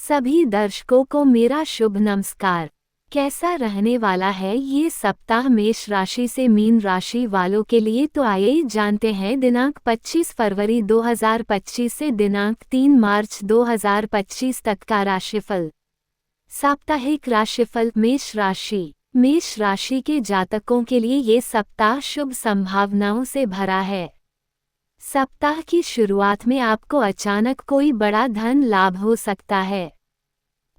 सभी दर्शकों को मेरा शुभ नमस्कार। कैसा रहने वाला है ये सप्ताह मेष राशि से मीन राशि वालों के लिए, तो आइए जानते हैं दिनांक 25 फरवरी 2025 से दिनांक 3 मार्च 2025 तक का राशिफल। साप्ताहिक राशिफल। मेष राशि के जातकों के लिए ये सप्ताह शुभ संभावनाओं से भरा है। सप्ताह की शुरुआत में आपको अचानक कोई बड़ा धन लाभ हो सकता है।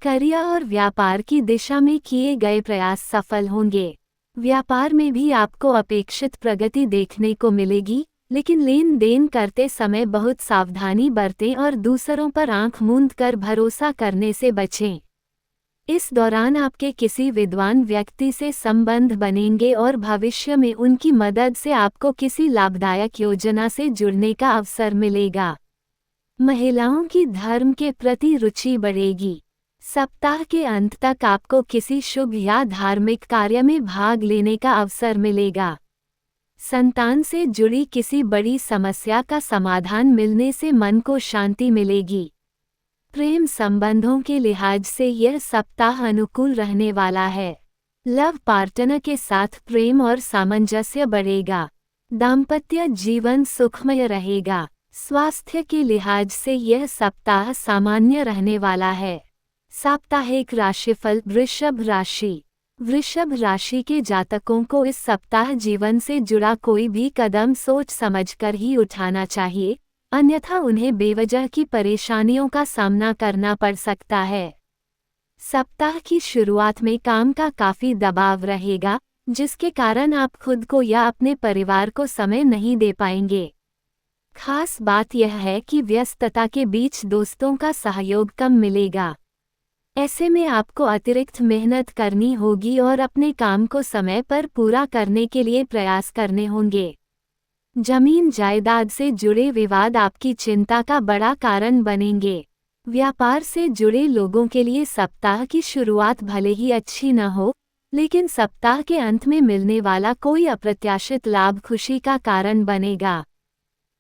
करियर और व्यापार की दिशा में किए गए प्रयास सफल होंगे। व्यापार में भी आपको अपेक्षित प्रगति देखने को मिलेगी, लेकिन लेन देन करते समय बहुत सावधानी बरतें और दूसरों पर आंख मूंद कर भरोसा करने से बचें। इस दौरान आपके किसी विद्वान व्यक्ति से संबंध बनेंगे और भविष्य में उनकी मदद से आपको किसी लाभदायक योजना से जुड़ने का अवसर मिलेगा। महिलाओं की धर्म के प्रति रुचि बढ़ेगी। सप्ताह के अंत तक आपको किसी शुभ या धार्मिक कार्य में भाग लेने का अवसर मिलेगा। संतान से जुड़ी किसी बड़ी समस्या का समाधान मिलने से मन को शांति मिलेगी। प्रेम संबंधों के लिहाज से यह सप्ताह अनुकूल रहने वाला है। लव पार्टनर के साथ प्रेम और सामंजस्य बढ़ेगा। दाम्पत्य जीवन सुखमय रहेगा। स्वास्थ्य के लिहाज से यह सप्ताह सामान्य रहने वाला है। साप्ताहिक राशिफल। वृषभ राशि के जातकों को इस सप्ताह जीवन से जुड़ा कोई भी कदम सोच समझकर ही उठाना चाहिए, अन्यथा उन्हें बेवजह की परेशानियों का सामना करना पड़ सकता है। सप्ताह की शुरुआत में काम का काफी दबाव रहेगा, जिसके कारण आप खुद को या अपने परिवार को समय नहीं दे पाएंगे। खास बात यह है कि व्यस्तता के बीच दोस्तों का सहयोग कम मिलेगा। ऐसे में आपको अतिरिक्त मेहनत करनी होगी और अपने काम को समय पर पूरा करने के लिए प्रयास करने होंगे। जमीन जायदाद से जुड़े विवाद आपकी चिंता का बड़ा कारण बनेंगे। व्यापार से जुड़े लोगों के लिए सप्ताह की शुरुआत भले ही अच्छी न हो, लेकिन सप्ताह के अंत में मिलने वाला कोई अप्रत्याशित लाभ खुशी का कारण बनेगा।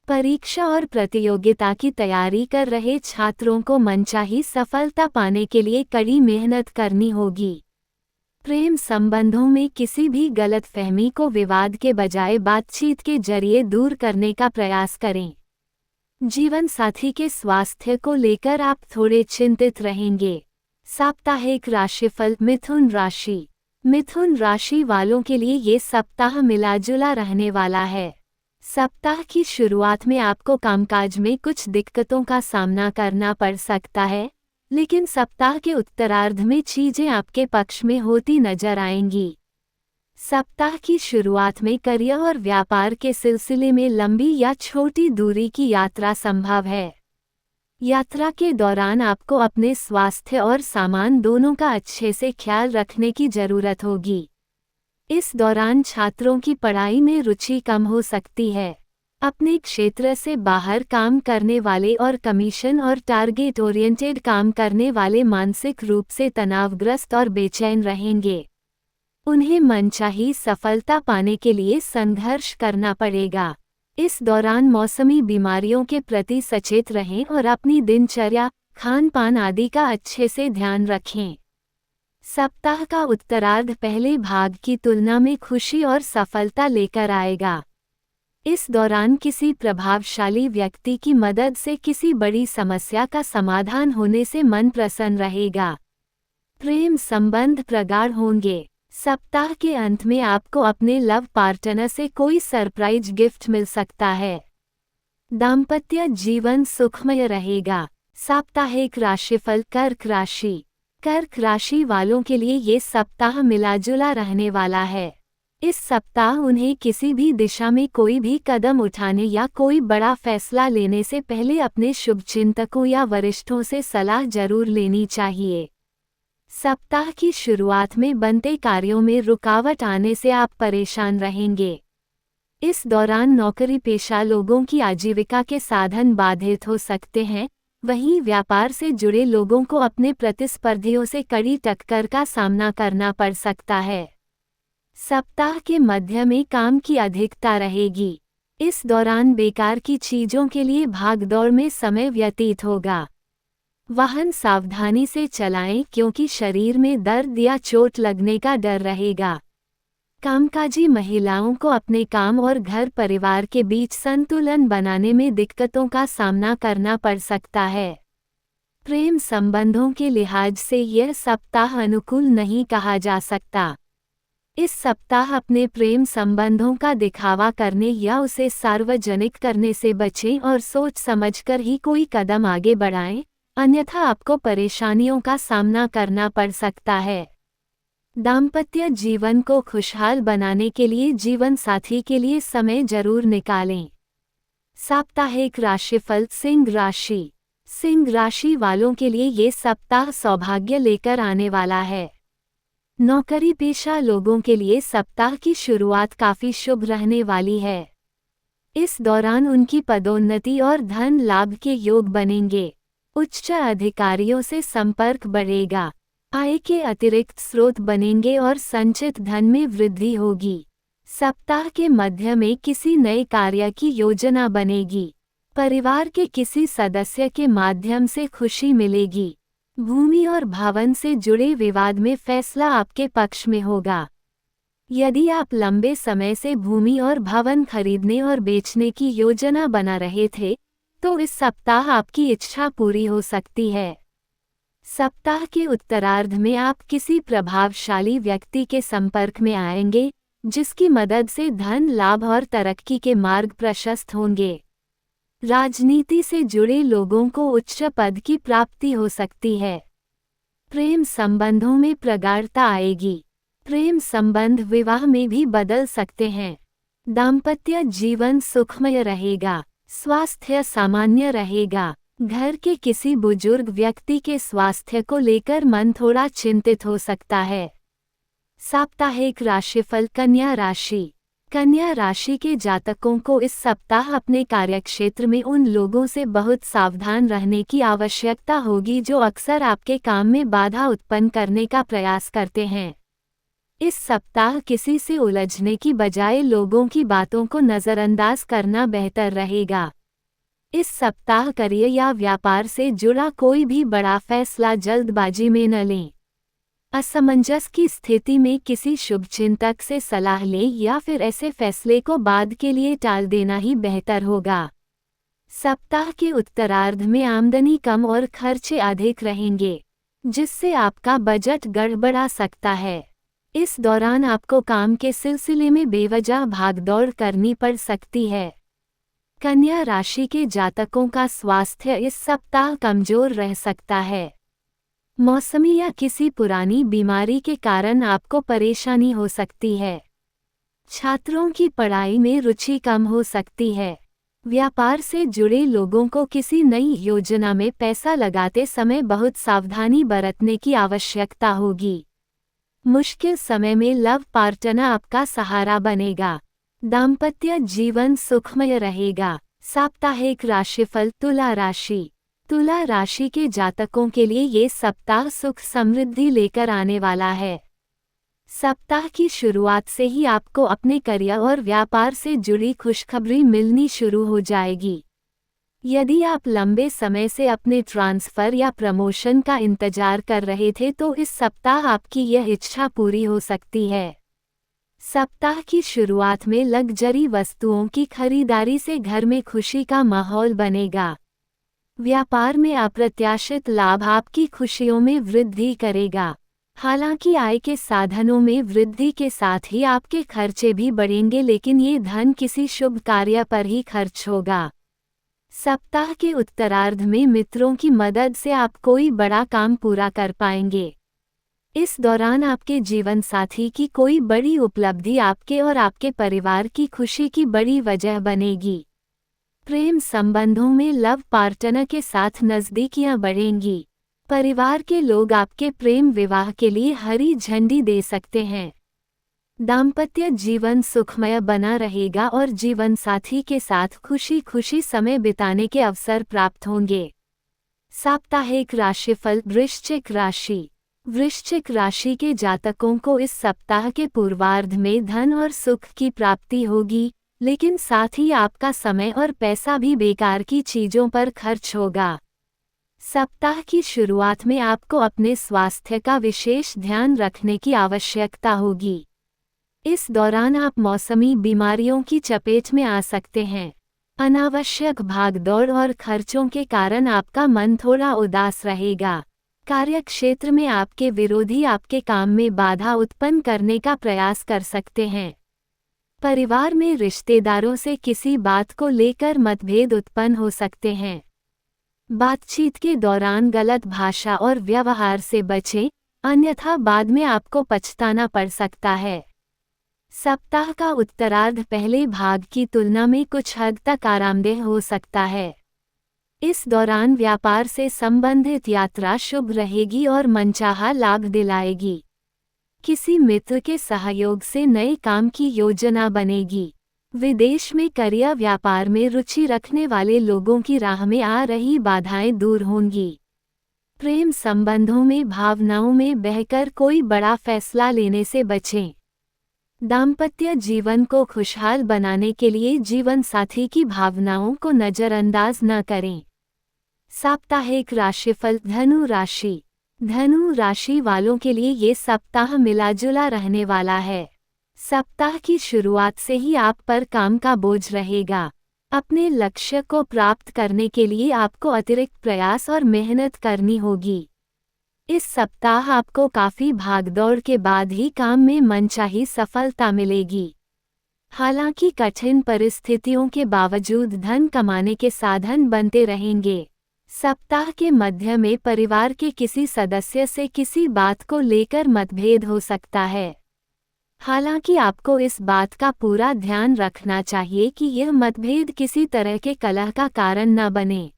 परीक्षा और प्रतियोगिता की तैयारी कर रहे छात्रों को मनचाही सफलता पाने के लिए कड़ी मेहनत करनी होगी। प्रेम संबंधों में किसी भी गलतफहमी को विवाद के बजाय बातचीत के जरिए दूर करने का प्रयास करें। जीवन साथी के स्वास्थ्य को लेकर आप थोड़े चिंतित रहेंगे। साप्ताहिक राशिफल। मिथुन राशि वालों के लिए ये सप्ताह मिलाजुला रहने वाला है। सप्ताह की शुरुआत में आपको कामकाज में कुछ दिक्कतों का सामना करना पड़ सकता है, लेकिन सप्ताह के उत्तरार्ध में चीजें आपके पक्ष में होती नजर आएंगी। सप्ताह की शुरुआत में करियर और व्यापार के सिलसिले में लंबी या छोटी दूरी की यात्रा संभव है। यात्रा के दौरान आपको अपने स्वास्थ्य और सामान दोनों का अच्छे से ख्याल रखने की जरूरत होगी। इस दौरान छात्रों की पढ़ाई में रुचि कम हो सकती है। अपने क्षेत्र से बाहर काम करने वाले और कमीशन और टारगेट ओरिएंटेड काम करने वाले मानसिक रूप से तनावग्रस्त और बेचैन रहेंगे। उन्हें मनचाही सफलता पाने के लिए संघर्ष करना पड़ेगा। इस दौरान मौसमी बीमारियों के प्रति सचेत रहें और अपनी दिनचर्या, खान पान आदि का अच्छे से ध्यान रखें। सप्ताह का उत्तरार्ध पहले भाग की तुलना में खुशी और सफलता लेकर आएगा। इस दौरान किसी प्रभावशाली व्यक्ति की मदद से किसी बड़ी समस्या का समाधान होने से मन प्रसन्न रहेगा। प्रेम संबंध प्रगाढ़ होंगे। सप्ताह के अंत में आपको अपने लव पार्टनर से कोई सरप्राइज गिफ्ट मिल सकता है। दाम्पत्य जीवन सुखमय रहेगा। साप्ताहिक राशिफल। कर्क राशि वालों के लिए ये सप्ताह मिलाजुला रहने वाला है। इस सप्ताह उन्हें किसी भी दिशा में कोई भी कदम उठाने या कोई बड़ा फैसला लेने से पहले अपने शुभचिंतकों या वरिष्ठों से सलाह जरूर लेनी चाहिए। सप्ताह की शुरुआत में बनते कार्यों में रुकावट आने से आप परेशान रहेंगे। इस दौरान नौकरी पेशा लोगों की आजीविका के साधन बाधित हो सकते हैं, वहीं व्यापार से जुड़े लोगों को अपने प्रतिस्पर्धियों से कड़ी टक्कर का सामना करना पड़ सकता है। सप्ताह के मध्य में काम की अधिकता रहेगी। इस दौरान बेकार की चीजों के लिए भागदौड़ में समय व्यतीत होगा। वाहन सावधानी से चलाएं क्योंकि शरीर में दर्द या चोट लगने का डर रहेगा। कामकाजी महिलाओं को अपने काम और घर परिवार के बीच संतुलन बनाने में दिक्कतों का सामना करना पड़ सकता है। प्रेम संबंधों के लिहाज से यह सप्ताह अनुकूल नहीं कहा जा सकता। इस सप्ताह अपने प्रेम संबंधों का दिखावा करने या उसे सार्वजनिक करने से बचें और सोच समझकर ही कोई कदम आगे बढ़ाएं, अन्यथा आपको परेशानियों का सामना करना पड़ सकता है। दाम्पत्य जीवन को खुशहाल बनाने के लिए जीवन साथी के लिए समय जरूर निकालें। साप्ताहिक राशिफल सिंह राशि। सिंह राशि वालों के लिए ये सप्ताह सौभाग्य लेकर आने वाला है। नौकरी पेशा लोगों के लिए सप्ताह की शुरुआत काफी शुभ रहने वाली है। इस दौरान उनकी पदोन्नति और धन लाभ के योग बनेंगे। उच्च अधिकारियों से संपर्क बढ़ेगा। आय के अतिरिक्त स्रोत बनेंगे और संचित धन में वृद्धि होगी। सप्ताह के मध्य में किसी नए कार्य की योजना बनेगी। परिवार के किसी सदस्य के माध्यम से खुशी मिलेगी। भूमि और भवन से जुड़े विवाद में फैसला आपके पक्ष में होगा। यदि आप लंबे समय से भूमि और भवन खरीदने और बेचने की योजना बना रहे थे, तो इस सप्ताह आपकी इच्छा पूरी हो सकती है। सप्ताह के उत्तरार्ध में आप किसी प्रभावशाली व्यक्ति के संपर्क में आएंगे, जिसकी मदद से धन लाभ और तरक्की के मार्ग प्रशस्त होंगे। राजनीति से जुड़े लोगों को उच्च पद की प्राप्ति हो सकती है। प्रेम संबंधों में प्रगाढ़ता आएगी। प्रेम संबंध विवाह में भी बदल सकते हैं। दाम्पत्य जीवन सुखमय रहेगा। स्वास्थ्य सामान्य रहेगा। घर के किसी बुजुर्ग व्यक्ति के स्वास्थ्य को लेकर मन थोड़ा चिंतित हो सकता है। साप्ताहिक राशिफल कन्या राशि। कन्या राशि के जातकों को इस सप्ताह अपने कार्यक्षेत्र में उन लोगों से बहुत सावधान रहने की आवश्यकता होगी जो अक्सर आपके काम में बाधा उत्पन्न करने का प्रयास करते हैं। इस सप्ताह किसी से उलझने की बजाय लोगों की बातों को नज़रअंदाज करना बेहतर रहेगा। इस सप्ताह करियर या व्यापार से जुड़ा कोई भी बड़ा फैसला जल्दबाजी में न लें। असमंजस की स्थिति में किसी शुभचिंतक से सलाह लें या फिर ऐसे फैसले को बाद के लिए टाल देना ही बेहतर होगा। सप्ताह के उत्तरार्ध में आमदनी कम और खर्चे अधिक रहेंगे, जिससे आपका बजट गड़बड़ा सकता है। इस दौरान आपको काम के सिलसिले में बेवजह भागदौड़ करनी पड़ सकती है। कन्या राशि के जातकों का स्वास्थ्य इस सप्ताह कमजोर रह सकता है। मौसमी या किसी पुरानी बीमारी के कारण आपको परेशानी हो सकती है। छात्रों की पढ़ाई में रुचि कम हो सकती है। व्यापार से जुड़े लोगों को किसी नई योजना में पैसा लगाते समय बहुत सावधानी बरतने की आवश्यकता होगी। मुश्किल समय में लव पार्टनर आपका सहारा बनेगा। दाम्पत्य जीवन सुखमय रहेगा। साप्ताहिक राशिफल तुला राशि। तुला राशि के जातकों के लिए ये सप्ताह सुख समृद्धि लेकर आने वाला है। सप्ताह की शुरुआत से ही आपको अपने करियर और व्यापार से जुड़ी खुशखबरी मिलनी शुरू हो जाएगी। यदि आप लंबे समय से अपने ट्रांसफ़र या प्रमोशन का इंतजार कर रहे थे तो इस सप्ताह आपकी यह इच्छा पूरी हो सकती है। सप्ताह की शुरुआत में लग्जरी वस्तुओं की खरीदारी से घर में खुशी का माहौल बनेगा। व्यापार में अप्रत्याशित लाभ आपकी खुशियों में वृद्धि करेगा। हालांकि आय के साधनों में वृद्धि के साथ ही आपके खर्चे भी बढ़ेंगे, लेकिन ये धन किसी शुभ कार्य पर ही खर्च होगा। सप्ताह के उत्तरार्ध में मित्रों की मदद से आप कोई बड़ा काम पूरा कर पाएंगे। इस दौरान आपके जीवन साथी की कोई बड़ी उपलब्धि आपके और आपके परिवार की खुशी की बड़ी वजह बनेगी। प्रेम संबंधों में लव पार्टनर के साथ नज़दीकियां बढ़ेंगी। परिवार के लोग आपके प्रेम विवाह के लिए हरी झंडी दे सकते हैं। दाम्पत्य जीवन सुखमय बना रहेगा और जीवन साथी के साथ खुशी खुशी समय बिताने के अवसर प्राप्त होंगे। साप्ताहिक राशिफल वृश्चिक राशि। वृश्चिक राशि के जातकों को इस सप्ताह के पूर्वार्ध में धन और सुख की प्राप्ति होगी, लेकिन साथ ही आपका समय और पैसा भी बेकार की चीजों पर खर्च होगा। सप्ताह की शुरुआत में आपको अपने स्वास्थ्य का विशेष ध्यान रखने की आवश्यकता होगी। इस दौरान आप मौसमी बीमारियों की चपेट में आ सकते हैं। अनावश्यक भागदौड़ और खर्चों के कारण आपका मन थोड़ा उदास रहेगा। कार्यक्षेत्र में आपके विरोधी आपके काम में बाधा उत्पन्न करने का प्रयास कर सकते हैं। परिवार में रिश्तेदारों से किसी बात को लेकर मतभेद उत्पन्न हो सकते हैं। बातचीत के दौरान गलत भाषा और व्यवहार से बचें, अन्यथा बाद में आपको पछताना पड़ सकता है। सप्ताह का उत्तरार्ध पहले भाग की तुलना में कुछ हद तक आरामदेह हो सकता है। इस दौरान व्यापार से संबंधित यात्रा शुभ रहेगी और मनचाहा लाभ दिलाएगी। किसी मित्र के सहयोग से नए काम की योजना बनेगी। विदेश में करियर व्यापार में रुचि रखने वाले लोगों की राह में आ रही बाधाएं दूर होंगी। प्रेम संबंधों में भावनाओं में बहकर कोई बड़ा फैसला लेने से बचें। दाम्पत्य जीवन को खुशहाल बनाने के लिए जीवन साथी की भावनाओं को नज़रअंदाज न करें। साप्ताहिक राशिफल धनु राशि। धनु राशि वालों के लिए ये सप्ताह मिलाजुला रहने वाला है। सप्ताह की शुरुआत से ही आप पर काम का बोझ रहेगा। अपने लक्ष्य को प्राप्त करने के लिए आपको अतिरिक्त प्रयास और मेहनत करनी होगी। इस सप्ताह आपको काफ़ी भागदौड़ के बाद ही काम में मनचाही सफलता मिलेगी। हालांकि कठिन परिस्थितियों के बावजूद धन कमाने के साधन बनते रहेंगे। सप्ताह के मध्य में परिवार के किसी सदस्य से किसी बात को लेकर मतभेद हो सकता है। हालांकि आपको इस बात का पूरा ध्यान रखना चाहिए कि यह मतभेद किसी तरह के कलह का कारण न बने।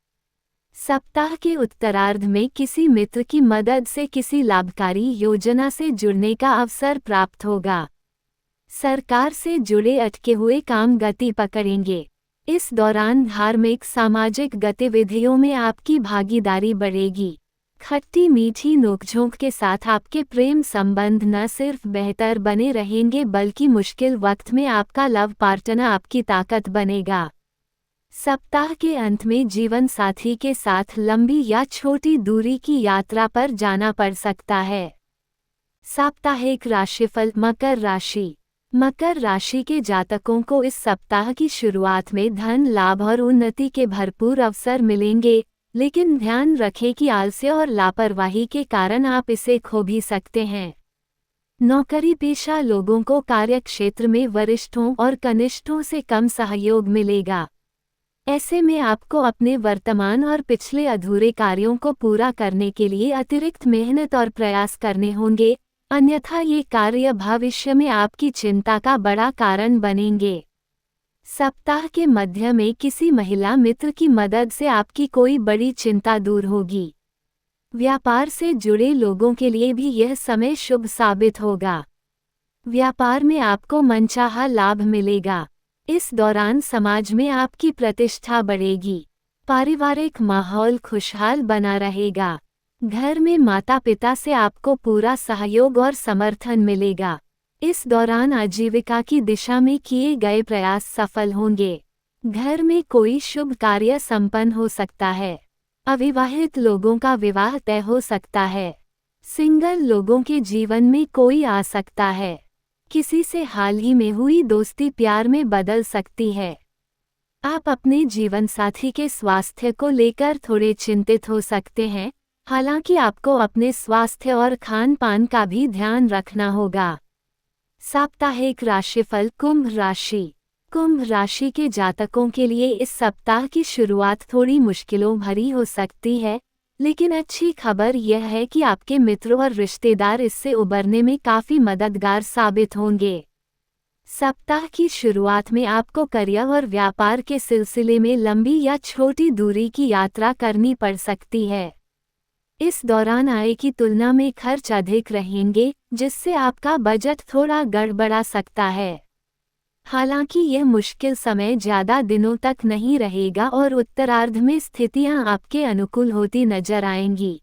सप्ताह के उत्तरार्ध में किसी मित्र की मदद से किसी लाभकारी योजना से जुड़ने का अवसर प्राप्त होगा। सरकार से जुड़े अटके हुए काम गति पकड़ेंगे। इस दौरान धार्मिक सामाजिक गतिविधियों में आपकी भागीदारी बढ़ेगी। खट्टी मीठी नोकझोंक के साथ आपके प्रेम संबंध न सिर्फ बेहतर बने रहेंगे बल्कि मुश्किल वक्त में आपका लव पार्टनर आपकी ताकत बनेगा। सप्ताह के अंत में जीवन साथी के साथ लंबी या छोटी दूरी की यात्रा पर जाना पड़ सकता है। साप्ताहिक राशिफल मकर राशि। मकर राशि के जातकों को इस सप्ताह की शुरुआत में धन लाभ और उन्नति के भरपूर अवसर मिलेंगे, लेकिन ध्यान रखें कि आलस्य और लापरवाही के कारण आप इसे खो भी सकते हैं। नौकरी पेशा लोगों को कार्यक्षेत्र में वरिष्ठों और कनिष्ठों से कम सहयोग मिलेगा। ऐसे में आपको अपने वर्तमान और पिछले अधूरे कार्यों को पूरा करने के लिए अतिरिक्त मेहनत और प्रयास करने होंगे, अन्यथा ये कार्य भविष्य में आपकी चिंता का बड़ा कारण बनेंगे। सप्ताह के मध्य में किसी महिला मित्र की मदद से आपकी कोई बड़ी चिंता दूर होगी। व्यापार से जुड़े लोगों के लिए भी यह समय शुभ साबित होगा। व्यापार में आपको मनचाहा लाभ मिलेगा। इस दौरान समाज में आपकी प्रतिष्ठा बढ़ेगी। पारिवारिक माहौल खुशहाल बना रहेगा। घर में माता पिता से आपको पूरा सहयोग और समर्थन मिलेगा। इस दौरान आजीविका की दिशा में किए गए प्रयास सफल होंगे। घर में कोई शुभ कार्य संपन्न हो सकता है। अविवाहित लोगों का विवाह तय हो सकता है। सिंगल लोगों के जीवन में कोई आ सकता है। किसी से हाल ही में हुई दोस्ती प्यार में बदल सकती है। आप अपने जीवन साथी के स्वास्थ्य को लेकर थोड़े चिंतित हो सकते हैं, हालांकि आपको अपने स्वास्थ्य और खान पान का भी ध्यान रखना होगा। साप्ताहिक राशिफल कुंभ राशि। कुंभ राशि के जातकों के लिए इस सप्ताह की शुरुआत थोड़ी मुश्किलों भरी हो सकती है, लेकिन अच्छी खबर यह है कि आपके मित्र और रिश्तेदार इससे उबरने में काफ़ी मददगार साबित होंगे। सप्ताह की शुरुआत में आपको करियर और व्यापार के सिलसिले में लंबी या छोटी दूरी की यात्रा करनी पड़ सकती है। इस दौरान आय की तुलना में खर्च अधिक रहेंगे, जिससे आपका बजट थोड़ा गड़बड़ा सकता है। हालांकि यह मुश्किल समय ज़्यादा दिनों तक नहीं रहेगा और उत्तरार्ध में स्थितियां आपके अनुकूल होती नजर आएंगी।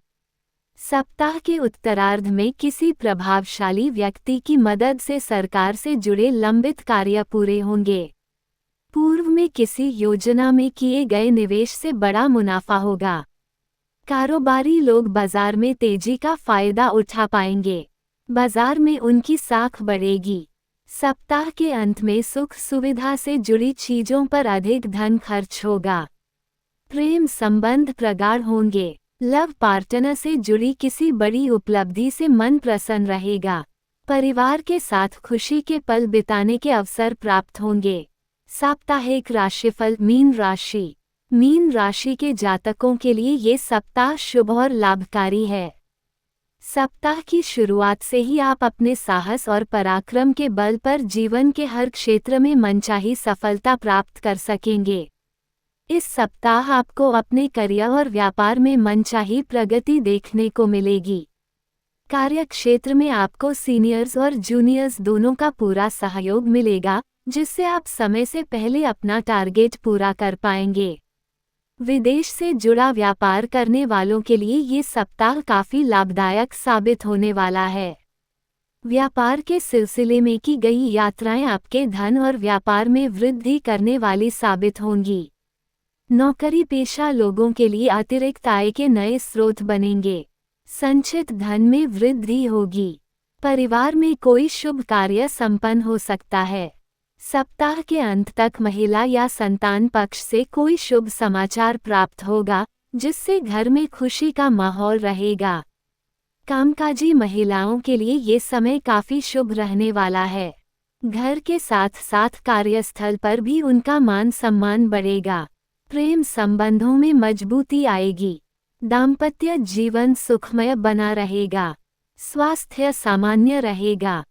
सप्ताह के उत्तरार्ध में किसी प्रभावशाली व्यक्ति की मदद से सरकार से जुड़े लंबित कार्य पूरे होंगे। पूर्व में किसी योजना में किए गए निवेश से बड़ा मुनाफा होगा। कारोबारी लोग बाजार में तेजी का फायदा उठा पाएंगे। बाजार में उनकी साख बढ़ेगी। सप्ताह के अंत में सुख सुविधा से जुड़ी चीजों पर अधिक धन खर्च होगा। प्रेम संबंध प्रगाढ़ होंगे। लव पार्टनर से जुड़ी किसी बड़ी उपलब्धि से मन प्रसन्न रहेगा। परिवार के साथ खुशी के पल बिताने के अवसर प्राप्त होंगे। साप्ताहिक राशिफल। मीन राशि के जातकों के लिए ये सप्ताह शुभ और लाभकारी है। सप्ताह की शुरुआत से ही आप अपने साहस और पराक्रम के बल पर जीवन के हर क्षेत्र में मनचाही सफलता प्राप्त कर सकेंगे। इस सप्ताह आपको अपने करियर और व्यापार में मनचाही प्रगति देखने को मिलेगी। कार्यक्षेत्र में आपको सीनियर्स और जूनियर्स दोनों का पूरा सहयोग मिलेगा, जिससे आप समय से पहले अपना टारगेट पूरा कर पाएंगे। विदेश से जुड़ा व्यापार करने वालों के लिए ये सप्ताह काफी लाभदायक साबित होने वाला है। व्यापार के सिलसिले में की गई यात्राएं आपके धन और व्यापार में वृद्धि करने वाली साबित होंगी। नौकरी पेशा लोगों के लिए अतिरिक्त आय के नए स्रोत बनेंगे। संचित धन में वृद्धि होगी। परिवार में कोई शुभ कार्य संपन्न हो सकता है। सप्ताह के अंत तक महिला या संतान पक्ष से कोई शुभ समाचार प्राप्त होगा, जिससे घर में खुशी का माहौल रहेगा। कामकाजी महिलाओं के लिए ये समय काफी शुभ रहने वाला है। घर के साथ साथ कार्यस्थल पर भी उनका मान सम्मान बढ़ेगा। प्रेम संबंधों में मजबूती आएगी। दाम्पत्य जीवन सुखमय बना रहेगा। स्वास्थ्य सामान्य रहेगा।